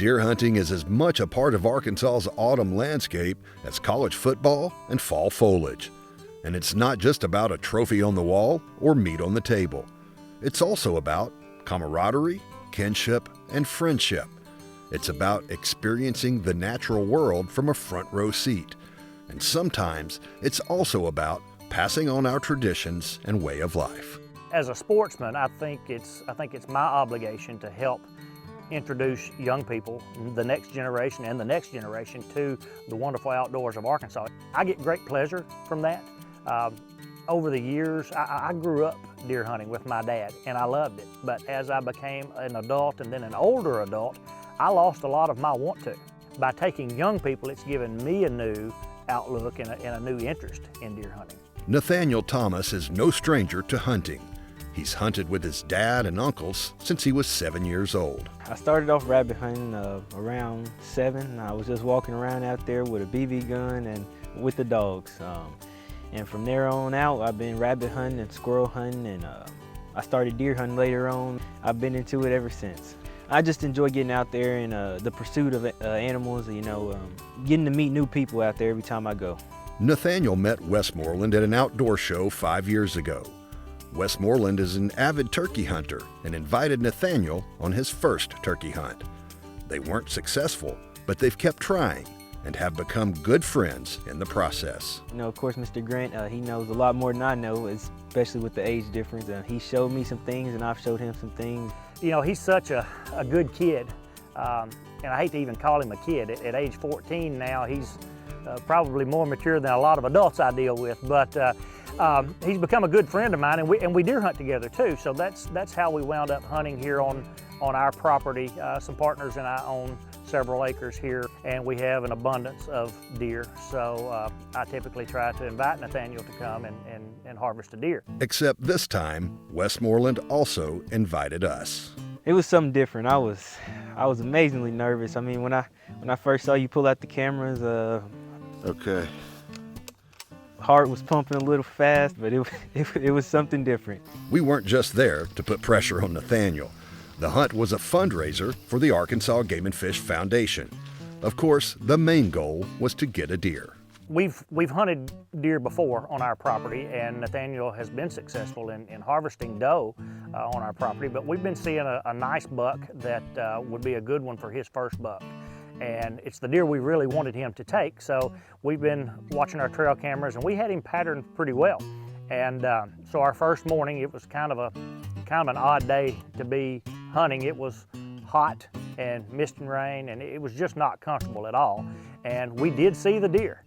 Deer hunting is as much a part of Arkansas's autumn landscape as college football and fall foliage. And it's not just about a trophy on the wall or meat on the table. It's also about camaraderie, kinship, and friendship. It's about experiencing the natural world from a front row seat. And sometimes it's also about passing on our traditions and way of life. As a sportsman, I think it's my obligation to help introduce young people, the next generation and the next generation, to the wonderful outdoors of Arkansas. I get great pleasure from that. Over the years, I grew up deer hunting with my dad, and I loved it. But as I became an adult and then an older adult, I lost a lot of my want to. By taking young people, it's given me a new outlook and a new interest in deer hunting. Nathaniel Thomas is no stranger to hunting. He's hunted with his dad and uncles since he was 7 years old. I started off rabbit hunting around 7. I was just walking around out there with a BB gun and with the dogs. And from there on out, I've been rabbit hunting and squirrel hunting, and I started deer hunting later on. I've been into it ever since. I just enjoy getting out there and the pursuit of animals, getting to meet new people out there every time I go. Nathaniel met Westmoreland at an outdoor show 5 years ago. Westmoreland is an avid turkey hunter and invited Nathaniel on his first turkey hunt. They weren't successful, but they've kept trying and have become good friends in the process. Of course, Mr. Grant, he knows a lot more than I know, especially with the age difference. He showed me some things and I've showed him some things. He's such a good kid, and I hate to even call him a kid. At age 14 now, he's probably more mature than a lot of adults I deal with, but he's become a good friend of mine, and we deer hunt together too. So that's how we wound up hunting here on our property. Some partners and I own several acres here, and we have an abundance of deer. So I typically try to invite Nathaniel to come and harvest a deer. Except this time, Westmoreland also invited us. It was something different. I was amazingly nervous. I mean, when I first saw you pull out the cameras, okay. Heart was pumping a little fast, but it was something different. We weren't just there to put pressure on Nathaniel. The hunt was a fundraiser for the Arkansas Game and Fish Foundation. Of course, the main goal was to get a deer. We've hunted deer before on our property, and Nathaniel has been successful in harvesting doe on our property, but we've been seeing a nice buck that would be a good one for his first buck. And it's the deer we really wanted him to take, so we've been watching our trail cameras, and we had him patterned pretty well. And so our first morning, it was kind of an odd day to be hunting. It was hot and mist and rain, and it was just not comfortable at all. And we did see the deer.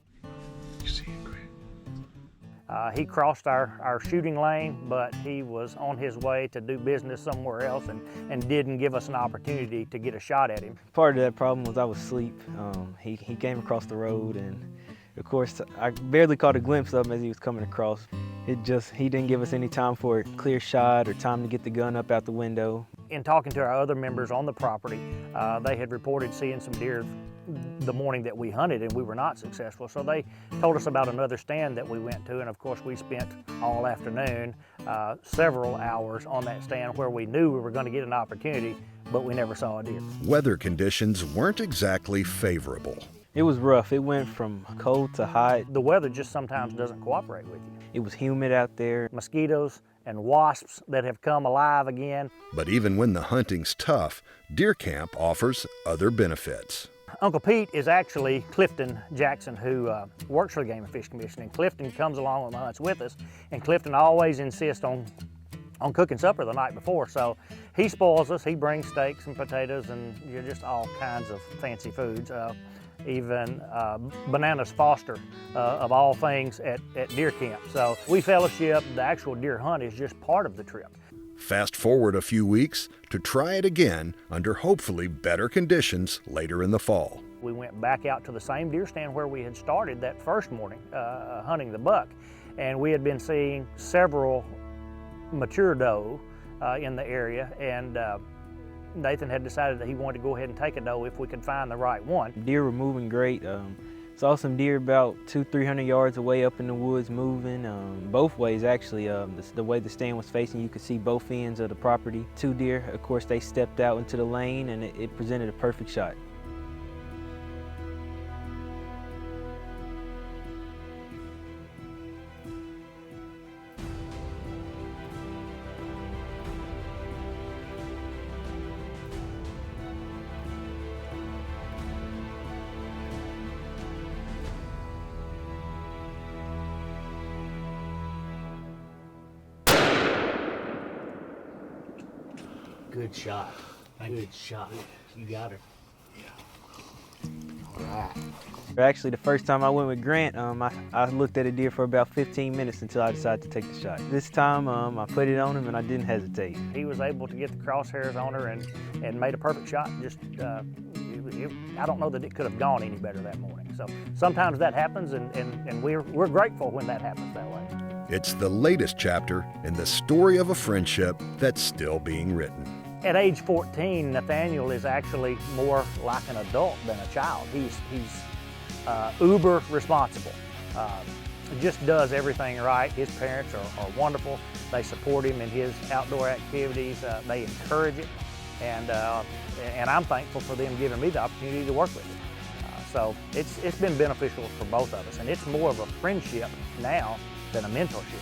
You see it, Grant? He crossed our shooting lane, but he was on his way to do business somewhere else and didn't give us an opportunity to get a shot at him. Part of that problem was I was asleep. He came across the road, and of course I barely caught a glimpse of him as he was coming across. He didn't give us any time for a clear shot or time to get the gun up out the window. In talking to our other members on the property, they had reported seeing some deer the morning that we hunted, and we were not successful. So they told us about another stand that we went to, and of course we spent all afternoon, several hours on that stand where we knew we were going to get an opportunity, but we never saw a deer. Weather conditions weren't exactly favorable. It was rough. It went from cold to hot. The weather just sometimes doesn't cooperate with you. It was humid out there. Mosquitoes and wasps that have come alive again. But even when the hunting's tough, deer camp offers other benefits. Uncle Pete is actually Clifton Jackson, who works for the Game and Fish Commission, and Clifton comes along on the hunts with us, and Clifton always insists on cooking supper the night before. So he spoils us. He brings steaks and potatoes and just all kinds of fancy foods. Even bananas Foster, of all things, at deer camp. So we fellowship. The actual deer hunt is just part of the trip. Fast forward a few weeks to try it again under hopefully better conditions later in the fall. We went back out to the same deer stand where we had started that first morning hunting the buck, and we had been seeing several mature doe in the area, and Nathan had decided that he wanted to go ahead and take a doe if we could find the right one. Deer were moving great. Saw some deer about 200-300 yards away up in the woods moving, both ways actually. The way the stand was facing, you could see both ends of the property. 2 deer, of course, they stepped out into the lane and it presented a perfect shot. Good shot. Good shot. You got her. All right. Actually, the first time I went with Grant, I looked at a deer for about 15 minutes until I decided to take the shot. This time, I put it on him and I didn't hesitate. He was able to get the crosshairs on her and made a perfect shot. Just, I don't know that it could have gone any better that morning. So sometimes that happens, and we're grateful when that happens that way. It's the latest chapter in the story of a friendship that's still being written. At age 14, Nathaniel is actually more like an adult than a child. He's uber responsible. Just does everything right. His parents are wonderful. They support him in his outdoor activities. They encourage it, and I'm thankful for them giving me the opportunity to work with him. So it's been beneficial for both of us, and it's more of a friendship now than a mentorship.